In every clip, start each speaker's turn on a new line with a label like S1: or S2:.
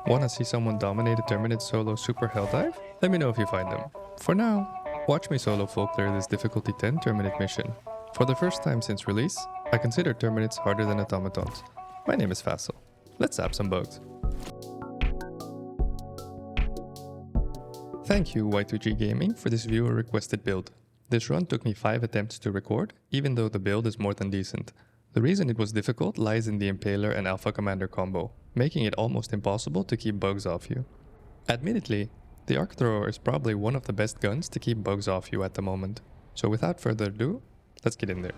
S1: Wanna see someone dominate a Terminate solo super Helldive? Let me know if you find them. For now, watch me solo full clear this difficulty 10 Terminate mission. For the first time since release, I consider Terminates harder than automatons. My name is Faisal. Let's zap some bugs. Thank you Y2G Gaming for this viewer requested build. This run took me 5 attempts to record, even though the build is more than decent. The reason it was difficult lies in the Impaler and Alpha Commander combo, making it almost impossible to keep bugs off you. Admittedly, the Arc Thrower is probably one of the best guns to keep bugs off you at the moment. So without further ado, let's get in there.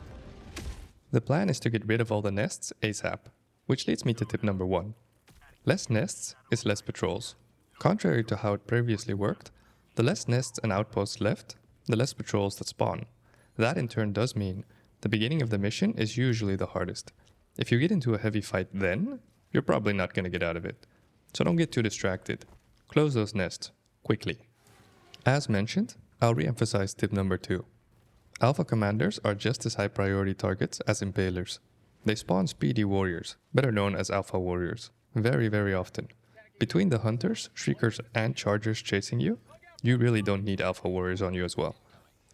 S1: The plan is to get rid of all the nests ASAP, which leads me to tip number 1. Less nests is less patrols. Contrary to how it previously worked, the less nests and outposts left, the less patrols that spawn. That in turn does mean the beginning of the mission is usually the hardest. If you get into a heavy fight then, you're probably not going to get out of it. So don't get too distracted. Close those nests, quickly. As mentioned, I'll re-emphasize tip number 2. Alpha Commanders are just as high priority targets as Impalers. They spawn speedy warriors, better known as Alpha Warriors, very often. Between the Hunters, Shriekers and Chargers chasing you, you really don't need Alpha Warriors on you as well.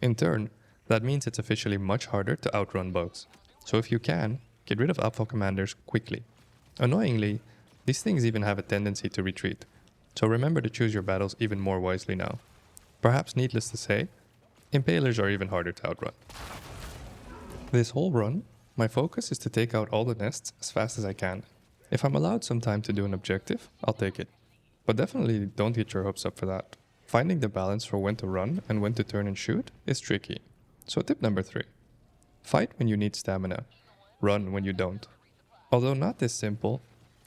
S1: In turn, that means it's officially much harder to outrun bugs. So if you can, get rid of Alpha Commanders quickly. Annoyingly, these things even have a tendency to retreat, so remember to choose your battles even more wisely now. Perhaps needless to say, Impalers are even harder to outrun. This whole run, my focus is to take out all the nests as fast as I can. If I'm allowed some time to do an objective, I'll take it. But definitely don't get your hopes up for that. Finding the balance for when to run and when to turn and shoot is tricky. So tip number 3. Fight when you need stamina. Run when you don't. Although not this simple,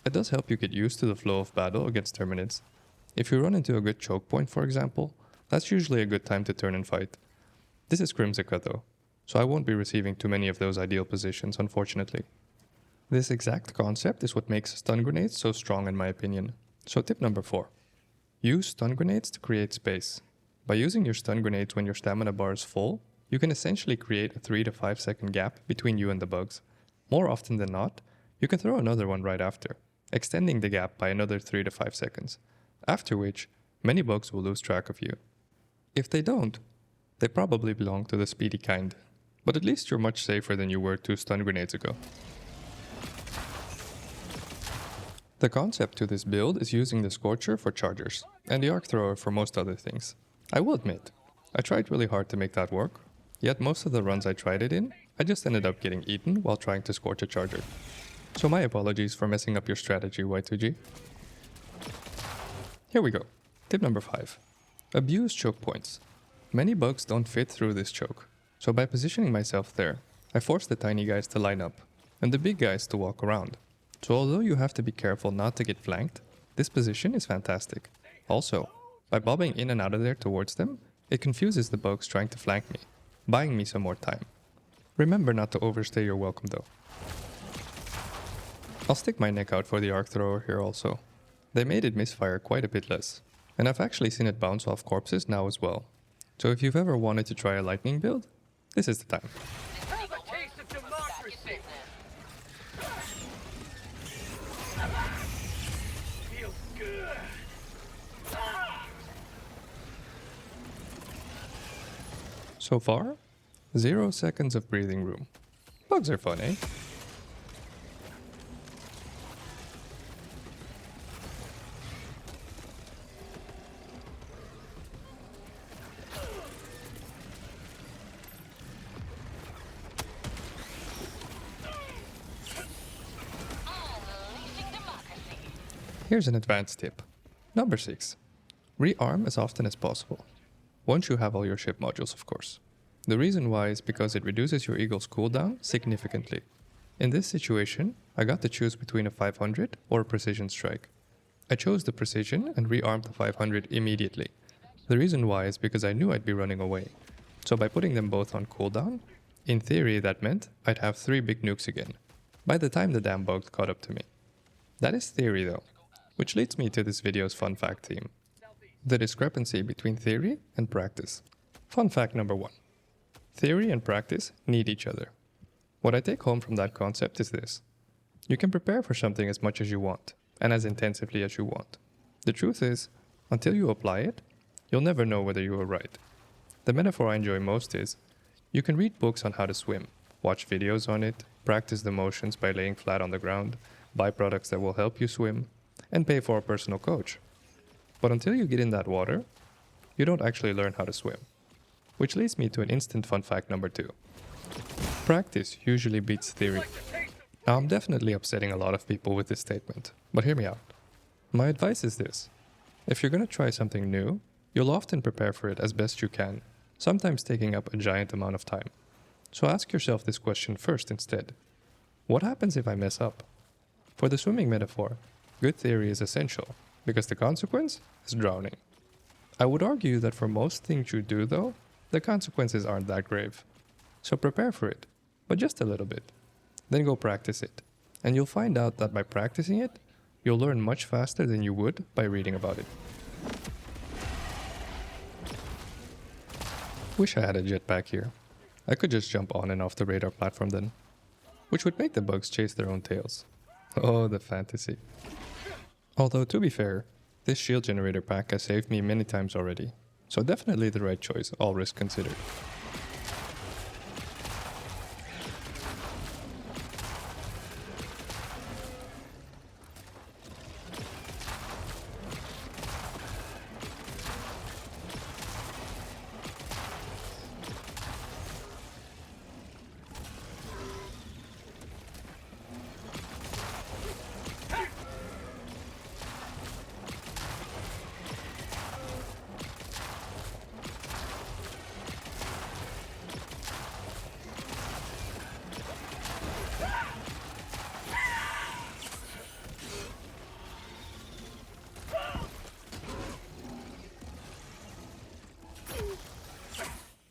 S1: it does help you get used to the flow of battle against Terminates. If you run into a good choke point, for example, that's usually a good time to turn and fight. This is Crimsica though, so I won't be receiving too many of those ideal positions, unfortunately. This exact concept is what makes stun grenades so strong in my opinion. So tip number 4. Use stun grenades to create space. By using your stun grenades when your stamina bar is full, you can essentially create a 3 to 5 second gap between you and the bugs. More often than not, you can throw another one right after, extending the gap by another 3 to 5 seconds, after which many bugs will lose track of you. If they don't, they probably belong to the speedy kind, but at least you're much safer than you were 2 stun grenades ago. The concept to this build is using the Scorcher for chargers, and the Arc Thrower for most other things. I will admit, I tried really hard to make that work, yet most of the runs I tried it in, I just ended up getting eaten while trying to scorch a charger. So my apologies for messing up your strategy, Y2G. Here we go. Tip number 5. Abuse choke points. Many bugs don't fit through this choke, so by positioning myself there, I force the tiny guys to line up, and the big guys to walk around. So although you have to be careful not to get flanked, this position is fantastic. Also, by bobbing in and out of there towards them, it confuses the bugs trying to flank me, buying me some more time. Remember not to overstay your welcome though. I'll stick my neck out for the Arc Thrower here also. They made it misfire quite a bit less, and I've actually seen it bounce off corpses now as well. So if you've ever wanted to try a lightning build, this is the time. So far, 0 seconds of breathing room. Bugs are fun, eh? Here's an advanced tip. Number 6. Rearm as often as possible. Once you have all your ship modules, of course. The reason why is because it reduces your Eagle's cooldown significantly. In this situation, I got to choose between a 500 or a Precision Strike. I chose the Precision and rearmed the 500 immediately. The reason why is because I knew I'd be running away. So by putting them both on cooldown, in theory that meant I'd have 3 big nukes again, by the time the damn bugs caught up to me. That is theory though, which leads me to this video's fun fact theme. The discrepancy between theory and practice. Fun fact number 1. Theory and practice need each other. What I take home from that concept is this. You can prepare for something as much as you want, and as intensively as you want. The truth is, until you apply it, you'll never know whether you were right. The metaphor I enjoy most is, you can read books on how to swim, watch videos on it, practice the motions by laying flat on the ground, buy products that will help you swim, and pay for a personal coach. But until you get in that water, you don't actually learn how to swim. Which leads me to an instant fun fact number 2. Practice usually beats theory. Now, I'm definitely upsetting a lot of people with this statement, but hear me out. My advice is this. If you're going to try something new, you'll often prepare for it as best you can, sometimes taking up a giant amount of time. So ask yourself this question first instead. What happens if I mess up? For the swimming metaphor, good theory is essential, because the consequence is drowning. I would argue that for most things you do though, the consequences aren't that grave. So prepare for it, but just a little bit. Then go practice it. And you'll find out that by practicing it, you'll learn much faster than you would by reading about it. Wish I had a jetpack here. I could just jump on and off the radar platform then. Which would make the bugs chase their own tails. Oh, the fantasy. Although to be fair, this shield generator pack has saved me many times already. So definitely the right choice, all risk considered.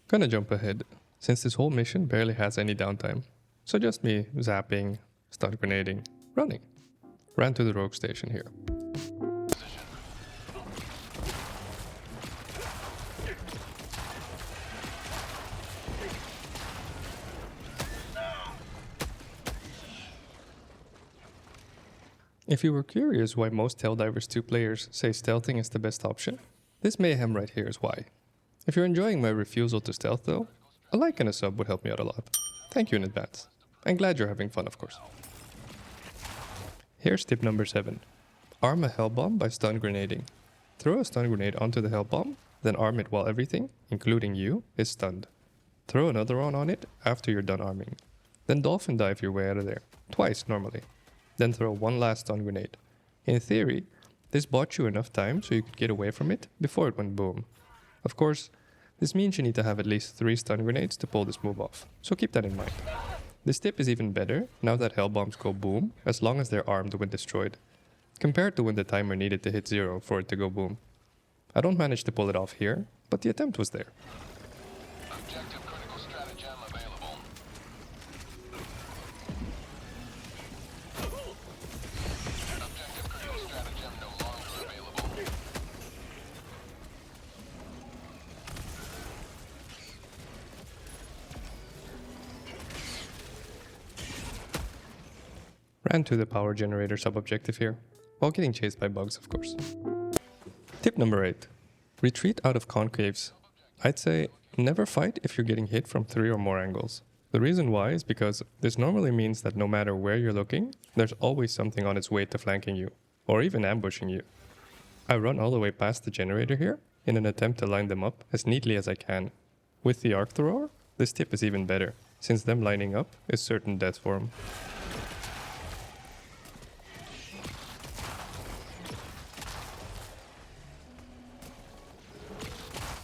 S1: Gonna jump ahead, since this whole mission barely has any downtime. So just me zapping, stun grenading, running. Ran to the rogue station here. If you were curious why most Helldivers 2 players say stealthing is the best option, this mayhem right here is why. If you're enjoying my refusal to stealth though, a like and a sub would help me out a lot. Thank you in advance. I'm glad you're having fun, of course. Here's tip number 7. Arm a Hellbomb by stun grenading. Throw a stun grenade onto the Hellbomb, then arm it while everything, including you, is stunned. Throw another one on it after you're done arming. Then dolphin dive your way out of there, twice normally. Then throw one last stun grenade. In theory, this bought you enough time so you could get away from it before it went boom. Of course, this means you need to have at least 3 stun grenades to pull this move off, so keep that in mind. This tip is even better now that Hellbombs go boom as long as they're armed when destroyed, compared to when the timer needed to hit 0 for it to go boom. I don't manage to pull it off here, but the attempt was there.
S2: Objective critical stratagem available. Objective critical stratagem no longer available.
S1: Ran to the power generator sub-objective here, while getting chased by bugs, of course. Tip number 8. Retreat out of concaves. I'd say never fight if you're getting hit from 3 or more angles. The reason why is because this normally means that no matter where you're looking, there's always something on its way to flanking you, or even ambushing you. I run all the way past the generator here in an attempt to line them up as neatly as I can. With the arc thrower, this tip is even better, since them lining up is certain death for 'em.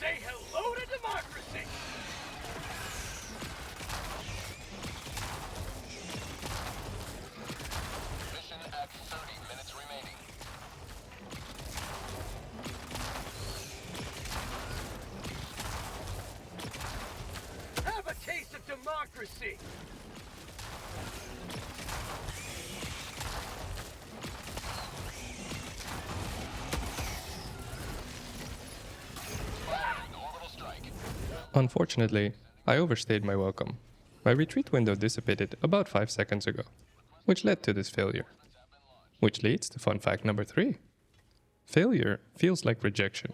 S2: Say hello to democracy! Mission at 30 minutes remaining. Have a taste of democracy! Firing orbital strike.
S1: Unfortunately, I overstayed my welcome. My retreat window dissipated about 5 seconds ago, which led to this failure. Which leads to fun fact number 3. Failure feels like rejection,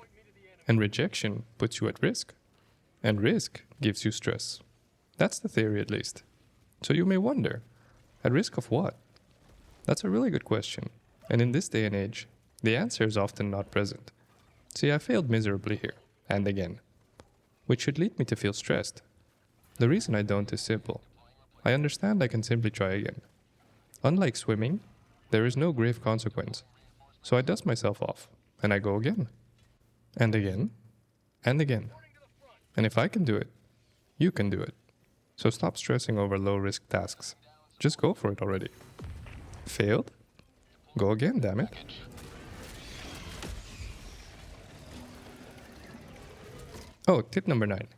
S1: and rejection puts you at risk, and risk gives you stress. That's the theory at least. So you may wonder, at risk of what? That's a really good question, and in this day and age, the answer is often not present. See, I failed miserably here, and again, which should lead me to feel stressed. The reason I don't is simple. I understand I can simply try again. Unlike swimming, there is no grave consequence, so I dust myself off, and I go again, and again, and again. And if I can do it, you can do it. So stop stressing over low-risk tasks. Just go for it already. Failed? Go again, damn it. Oh, tip number 9.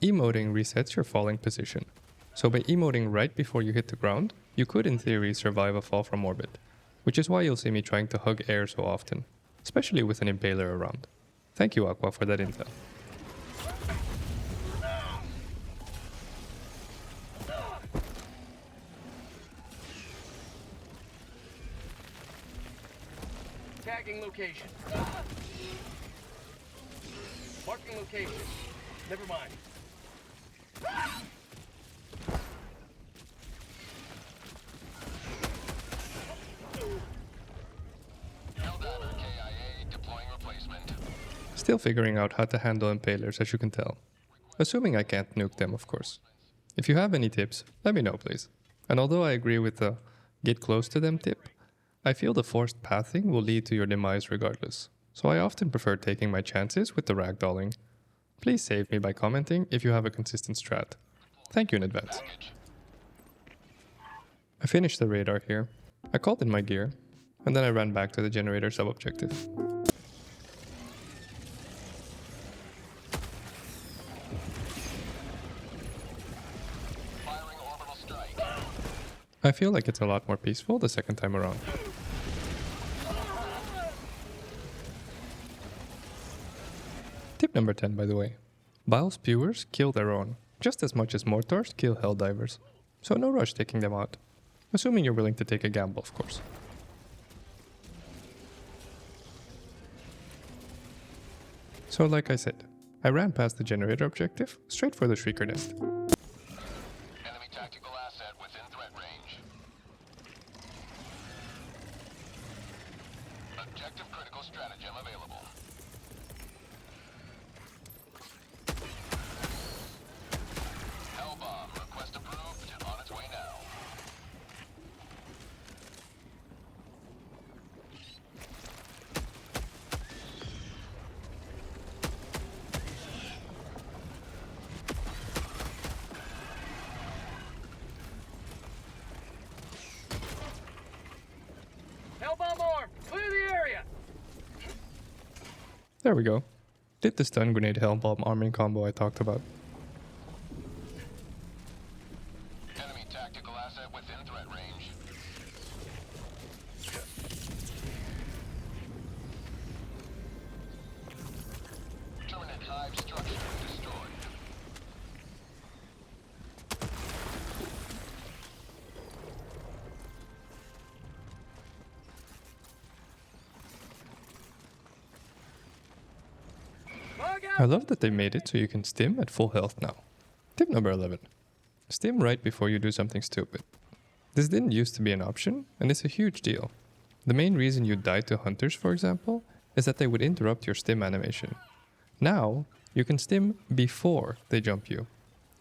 S1: Emoting resets your falling position. So by emoting right before you hit the ground, you could in theory survive a fall from orbit, which is why you'll see me trying to hug air so often, especially with an impaler around. Thank you, Aqua, for that intel.
S2: Tagging location. Marking location. Never mind. Helldiver KIA deploying replacement.
S1: Still figuring out how to handle impalers, as you can tell. Assuming I can't nuke them, of course. If you have any tips, let me know, please. And although I agree with the get close to them tip, I feel the forced pathing will lead to your demise regardless. So I often prefer taking my chances with the ragdolling. Please save me by commenting if you have a consistent strat. Thank you in advance. I finished the radar here, I called in my gear, and then I ran back to the generator sub-objective.
S2: Firing orbital strike.
S1: I feel like it's a lot more peaceful the second time around. Tip number 10, by the way. Bile Spewers kill their own, just as much as mortars kill Helldivers. So no rush taking them out. Assuming you're willing to take a gamble, of course. So like I said, I ran past the generator objective, straight for the Shrieker nest.
S2: Enemy tactical asset within threat range. Objective critical stratagem available. Hellbomb request approved. On its way now. Hellbomb arm! Clear the area!
S1: There we go. Did the stun grenade Hellbomb arming combo I talked about.
S2: Enemy tactical asset within threat range. Terminate hive structure destroyed. Bug out!
S1: I love that they made it so you can stim at full health now. Tip number 11. Stim right before you do something stupid. This didn't used to be an option, and it's a huge deal. The main reason you died to hunters, for example, is that they would interrupt your stim animation. Now, you can stim before they jump you.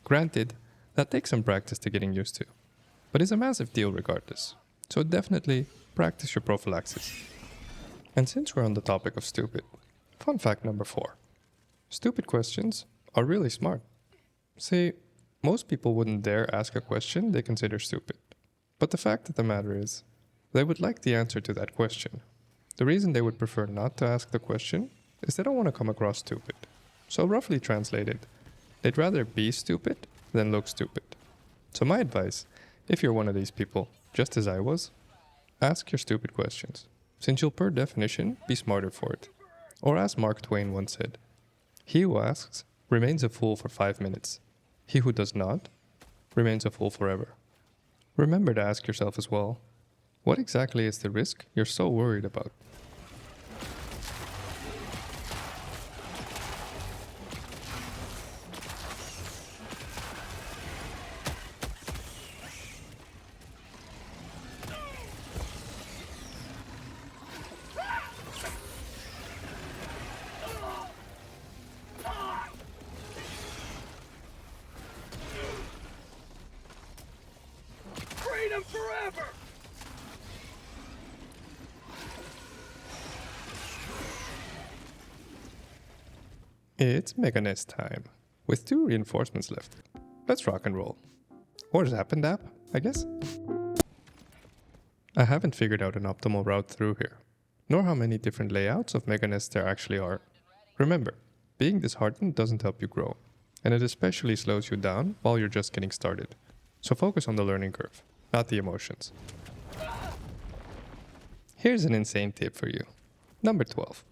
S1: Granted, that takes some practice to getting used to, but it's a massive deal regardless. So definitely practice your prophylaxis. And since we're on the topic of stupid, fun fact number 4. Stupid questions are really smart. See, most people wouldn't dare ask a question they consider stupid. But the fact of the matter is, they would like the answer to that question. The reason they would prefer not to ask the question is they don't want to come across stupid. So roughly translated, they'd rather be stupid than look stupid. So my advice, if you're one of these people, just as I was, ask your stupid questions, since you'll per definition be smarter for it. Or as Mark Twain once said, he who asks remains a fool for 5 minutes. He who does not remains a fool forever. Remember to ask yourself as well, what exactly is the risk you're so worried about?
S3: them forever!
S1: It's Mega Nest time, with 2 reinforcements left. Let's rock and roll. Or zap and dap, I guess? I haven't figured out an optimal route through here, nor how many different layouts of Mega Nests there actually are. Remember, being disheartened doesn't help you grow, and it especially slows you down while you're just getting started. So focus on the learning curve, not the emotions. Here's an insane tip for you. Number 12.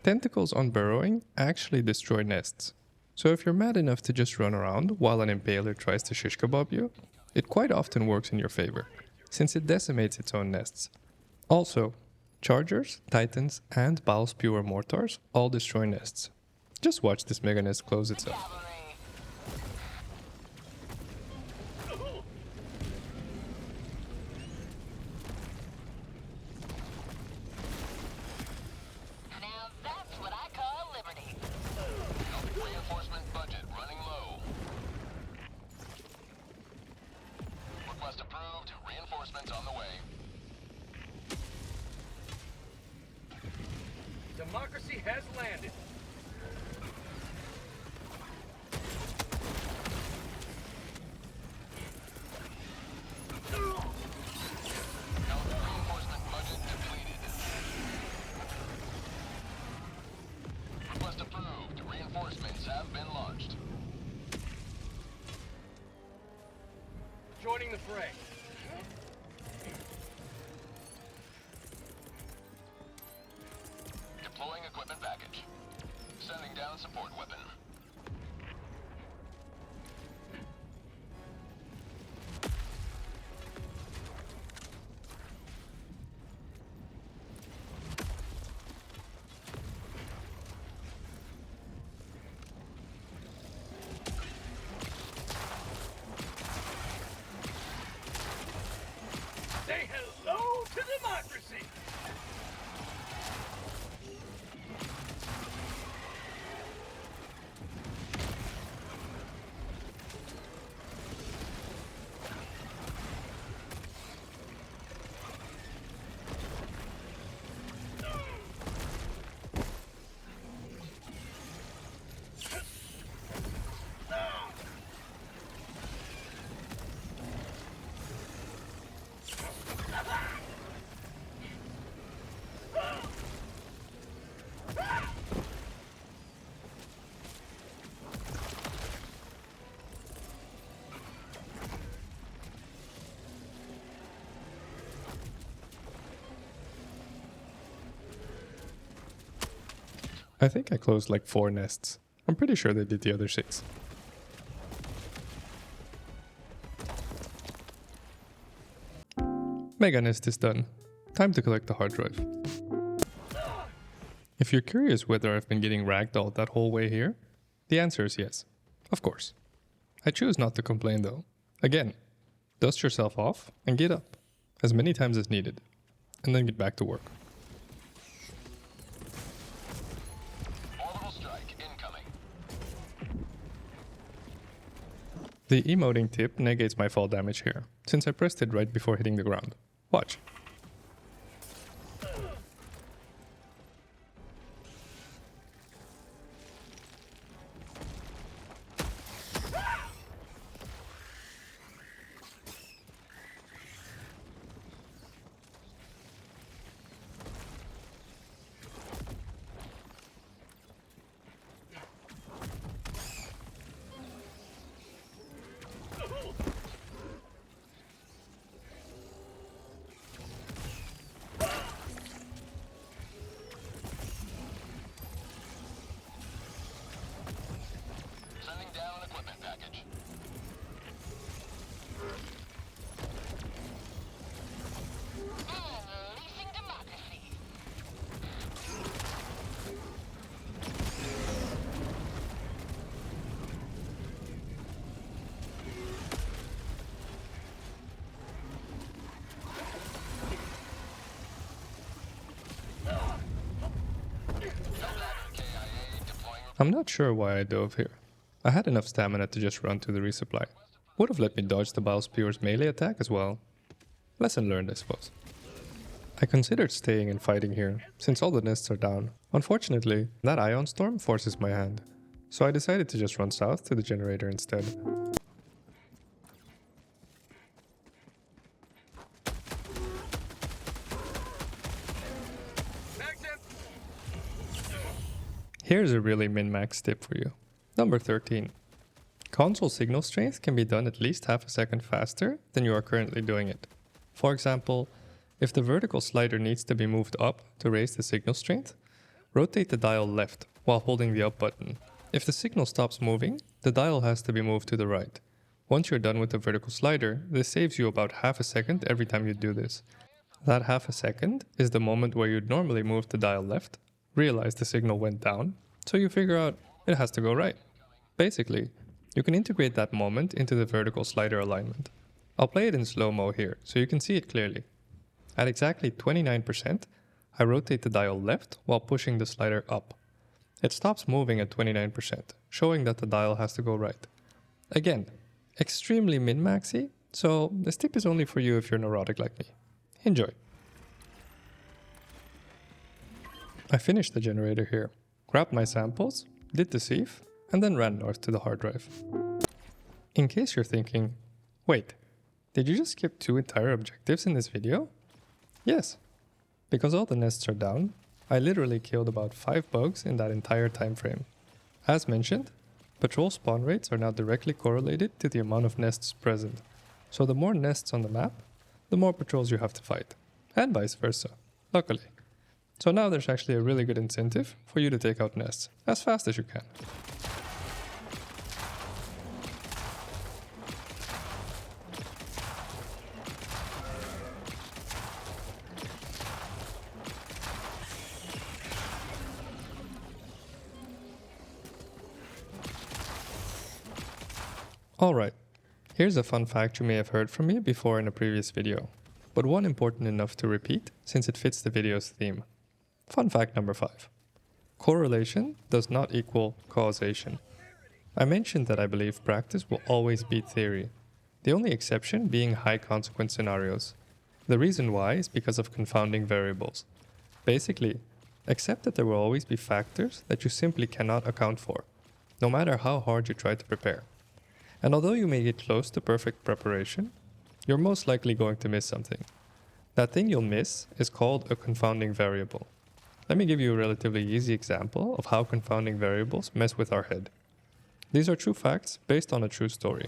S1: Tentacles on burrowing actually destroy nests. So if you're mad enough to just run around while an impaler tries to shish kebab you, it quite often works in your favor, since it decimates its own nests. Also, chargers, titans, and bile spewer mortars all destroy nests. Just watch this mega nest close itself.
S2: Now that's what I call liberty. Reinforcement budget running low. Request approved. Reinforcements on the way.
S3: Democracy has landed.
S2: Reinforcement budget depleted. Request approved. Reinforcements have been launched.
S3: Joining the fray.
S2: Deploying equipment package. Sending down support weapon.
S3: Say hello to democracy!
S1: I think I closed like 4 nests. I'm pretty sure they did the other 6. Mega Nest is done. Time to collect the hard drive. If you're curious whether I've been getting ragdolled that whole way here, the answer is yes. Of course. I choose not to complain though. Again, dust yourself off and get up, as many times as needed, and then get back to work.
S2: Orbital strike incoming.
S1: The emoting tip negates my fall damage here, since I pressed it right before hitting the ground. Watch.
S2: Sending down equipment package. Unleashing democracy. KIA deploying.
S1: I'm not sure why I dove here. I had enough stamina to just run to the resupply. Would have let me dodge the Bile Spewer's melee attack as well. Lesson learned, I suppose. I considered staying and fighting here, since all the nests are down. Unfortunately, that ion storm forces my hand, so I decided to just run south to the generator instead. Here's a really min-max tip for you. Number 13. Console signal strength can be done at least half a second faster than you are currently doing it. For example, if the vertical slider needs to be moved up to raise the signal strength, rotate the dial left while holding the up button. If the signal stops moving, the dial has to be moved to the right. Once you're done with the vertical slider, this saves you about half a second every time you do this. That half a second is the moment where you'd normally move the dial left, realize the signal went down, so you figure out it has to go right. Basically, you can integrate that moment into the vertical slider alignment. I'll play it in slow-mo here, so you can see it clearly. At exactly 29%, I rotate the dial left while pushing the slider up. It stops moving at 29%, showing that the dial has to go right. Again, extremely min-maxy, so this tip is only for you if you're neurotic like me. Enjoy. I finished the generator here, grabbed my samples, did the sieve, and then ran north to the hard drive. In case you're thinking, wait, did you just skip 2 entire objectives in this video? Yes, because all the nests are down, I literally killed about 5 bugs in that entire time frame. As mentioned, patrol spawn rates are now directly correlated to the amount of nests present, so the more nests on the map, the more patrols you have to fight, and vice versa, luckily. So now there's actually a really good incentive for you to take out nests as fast as you can. Alright, here's a fun fact you may have heard from me before in a previous video, but one important enough to repeat since it fits the video's theme. Fun fact number 5. Correlation does not equal causation. I mentioned that I believe practice will always beat theory, the only exception being high consequence scenarios. The reason why is because of confounding variables. Basically, accept that there will always be factors that you simply cannot account for, no matter how hard you try to prepare. And although you may get close to perfect preparation, you're most likely going to miss something. That thing you'll miss is called a confounding variable. Let me give you a relatively easy example of how confounding variables mess with our head. These are true facts based on a true story.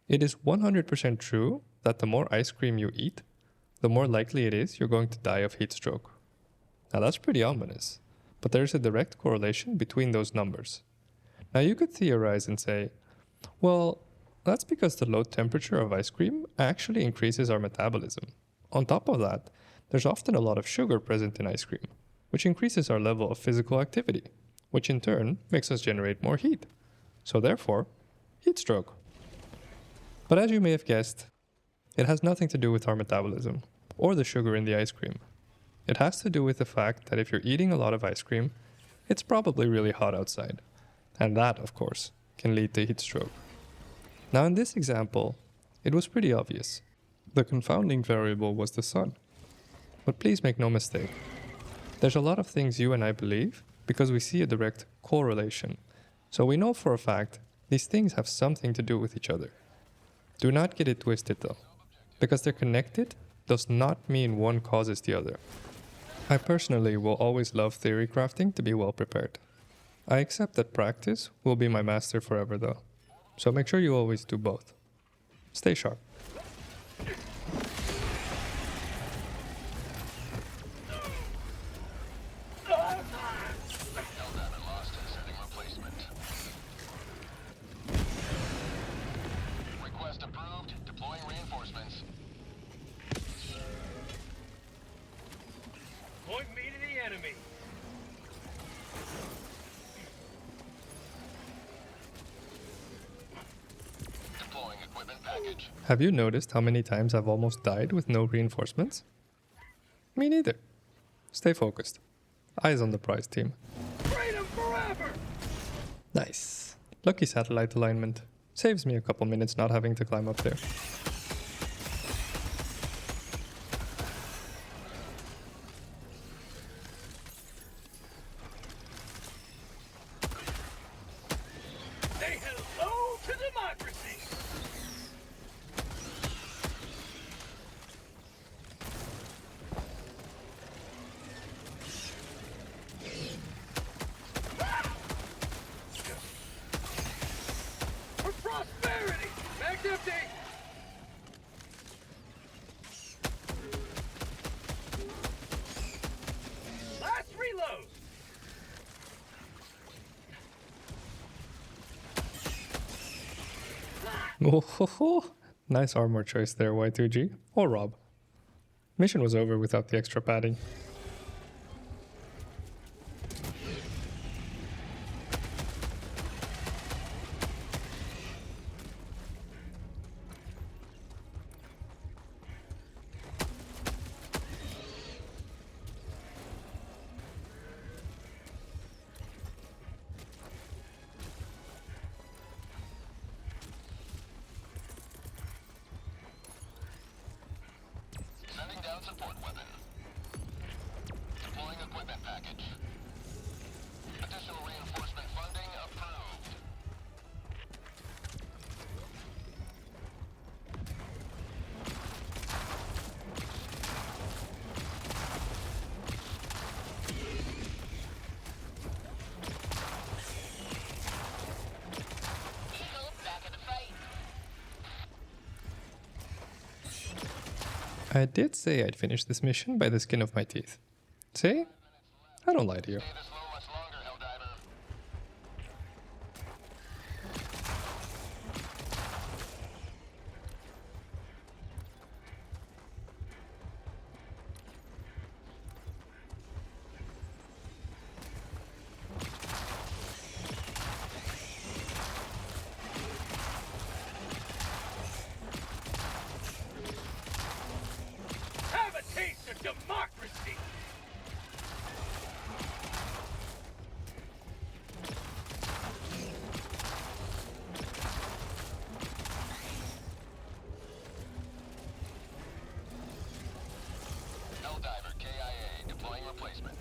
S1: It is 100% true that the more ice cream you eat, the more likely it is you're going to die of heat stroke. Now that's pretty ominous, but there is a direct correlation between those numbers. Now you could theorize and say, well, that's because the low temperature of ice cream actually increases our metabolism. On top of that, there's often a lot of sugar present in ice cream, which increases our level of physical activity, which in turn makes us generate more heat. So therefore, heat stroke. But as you may have guessed, it has nothing to do with our metabolism, or the sugar in the ice cream. It has to do with the fact that if you're eating a lot of ice cream, it's probably really hot outside. And that, of course, can lead to heat stroke. Now in this example, it was pretty obvious. The confounding variable was the sun. But please make no mistake. There's a lot of things you and I believe because we see a direct correlation. So we know for a fact these things have something to do with each other. Do not get it twisted though. Because they're connected does not mean one causes the other. I personally will always love theory crafting to be well prepared. I accept that practice will be my master forever though. So make sure you always do both. Stay sharp.
S2: Request approved. Deploying reinforcements.
S3: Point me to the enemy.
S2: Deploying equipment package.
S1: Have you noticed how many times I've almost died with no reinforcements? Me neither. Stay focused. Eyes on the prize, team.
S3: Freedom forever!
S1: Nice. Lucky satellite alignment. Saves me a couple minutes not having to climb up there. Oh, ho, ho. Nice armor choice there, Y2G. Or Rob. Mission was over without the extra padding.
S2: Sending down support weapon. Deploying equipment package. Additional reinforcement funding approved. Eagle back in the fight.
S1: I did say I'd finish this mission by the skin of my teeth. See? I don't lie to you.
S2: Stay this low much longer, Helldiver.
S3: Have a taste of democracy!
S2: Helldiver KIA deploying replacement.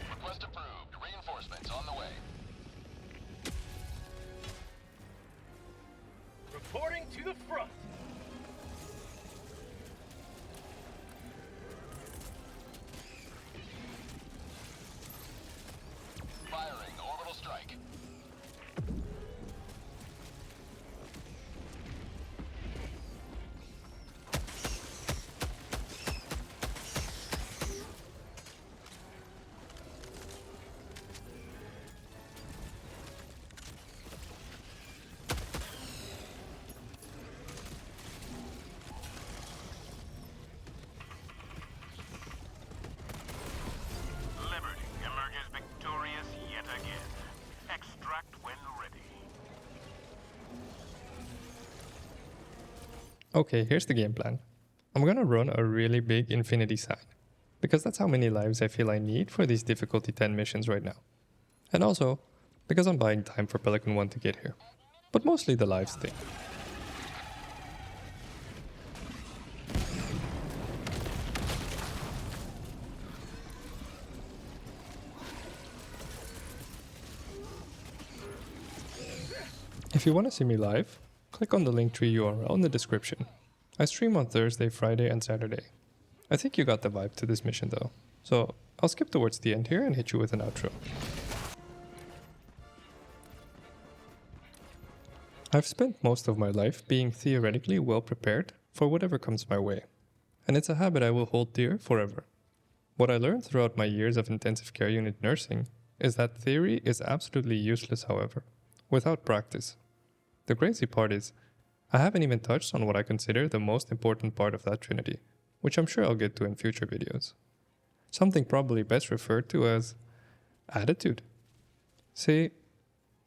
S2: Request approved. Reinforcements on the way.
S3: Reporting to the front.
S2: Firing orbital strike.
S4: Liberty emerges victorious yet again. Extract when ready.
S1: Okay, here's the game plan. I'm gonna run a really big infinity sign, because that's how many lives I feel I need for these difficulty 10 missions right now. And also, because I'm buying time for Pelican 1 to get here. But mostly the lives thing. If you want to see me live, click on the Linktree URL in the description. I stream on Thursday, Friday, and Saturday. I think you got the vibe to this mission though, so I'll skip towards the end here and hit you with an outro. I've spent most of my life being theoretically well prepared for whatever comes my way, and it's a habit I will hold dear forever. What I learned throughout my years of intensive care unit nursing is that theory is absolutely useless, however, without practice. The crazy part is, I haven't even touched on what I consider the most important part of that trinity, which I'm sure I'll get to in future videos. Something probably best referred to as attitude. See,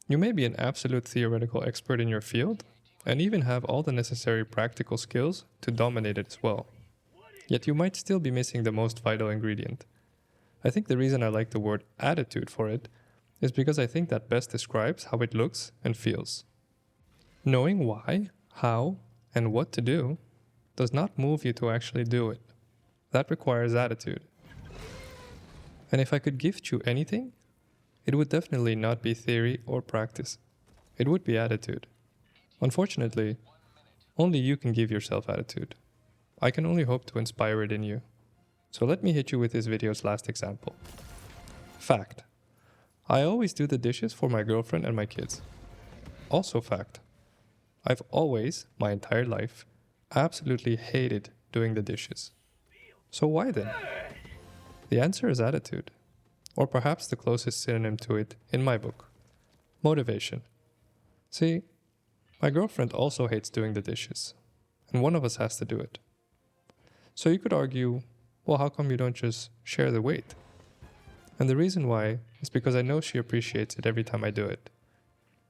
S1: you may be an absolute theoretical expert in your field, and even have all the necessary practical skills to dominate it as well. Yet you might still be missing the most vital ingredient. I think the reason I like the word attitude for it is because I think that best describes how it looks and feels. Knowing why, how, and what to do does not move you to actually do it. That requires attitude. And if I could gift you anything, it would definitely not be theory or practice. It would be attitude. Unfortunately, only you can give yourself attitude. I can only hope to inspire it in you. So let me hit you with this video's last example. Fact. I always do the dishes for my girlfriend and my kids. Also fact. I've always, my entire life, absolutely hated doing the dishes. So why then? The answer is attitude. Or perhaps the closest synonym to it in my book. Motivation. See, my girlfriend also hates doing the dishes, and one of us has to do it. So you could argue, well, how come you don't just share the weight? And the reason why is because I know she appreciates it every time I do it.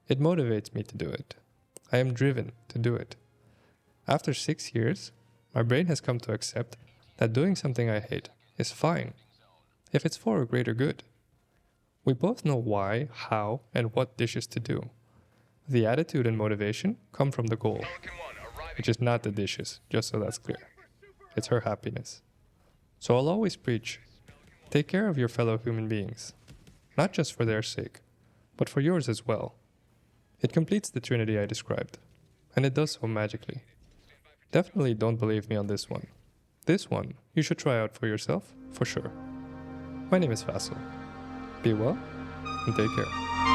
S1: It motivates me to do it. I am driven to do it. After 6 years, my brain has come to accept that doing something I hate is fine, if it's for a greater good. We both know why, how, and what dishes to do. The attitude and motivation come from the goal, which is not the dishes, just so that's clear. It's her happiness. So I'll always preach, take care of your fellow human beings, not just for their sake, but for yours as well. It completes the trinity I described, and it does so magically. Definitely don't believe me on this one. This one you should try out for yourself, for sure. My name is Vasil. Be well, and take care.